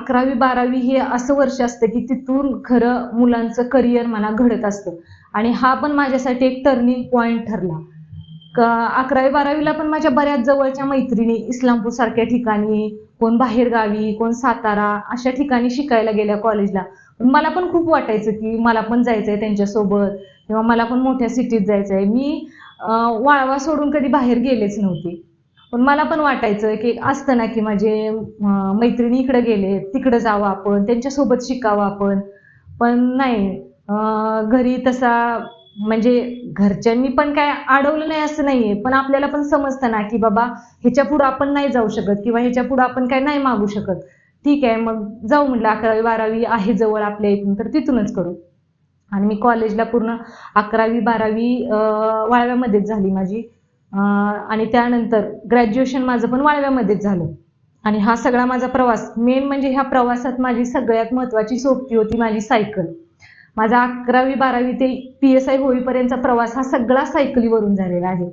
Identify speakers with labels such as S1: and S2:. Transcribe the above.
S1: 11वी 12वी हे असं वर्ष असतं की तिथून खरं मुलांचं करिअर मला घडत असतं. आणि हा पण माझ्यासाठी एक टर्निंग पॉइंट ठरला. 11वी 12वीला पण माझ्या बऱ्याच जवळच्या मैत्रिणी इस्लामपूर सारख्या ठिकाणी, कोण बाहेरगावी, कोण सातारा अशा ठिकाणी शिकायला गेल्या कॉलेजला. मला पण खूप वाटायचं की मला पण जायचंय त्यांच्यासोबत किंवा मला पण मोठ्या सिटीत जायचंय. मी वाळवा सोडून कधी बाहेर गेलेच नव्हते. पण मला पण वाटायचं की असतं ना की माझे मैत्रिणी इकडे गेले, तिकडे जावं आपण, त्यांच्यासोबत शिकावं आपण. पण नाही, घरी तसा म्हणजे घरच्यांनी पण काय अडवलं नाही असं नाहीये, पण आपल्याला पण समजतं ना की बाबा ह्याच्या पुढे आपण नाही जाऊ शकत किंवा ह्याच्या पुढे आपण काय नाही मागू शकत. ठीक आहे, मग जाऊ म्हटलं 11वी 12वी आहे जवळ आपल्या इथून तर तिथूनच करू. आणि मी कॉलेजला पूर्ण 11वी 12वी वाळव्यामध्येच झाली माझी. आणि त्यानंतर ग्रॅज्युएशन माझं पण वाळव्यामध्येच झालं. आणि हा सगळा माझा प्रवास मेन म्हणजे ह्या प्रवासात माझी सगळ्यात महत्त्वाची सोबती होती माझी सायकल. माझा 11वी 12वी ते PSI होईपर्यंतचा प्रवास हा सगळा सायकलीवरून झालेला आहे.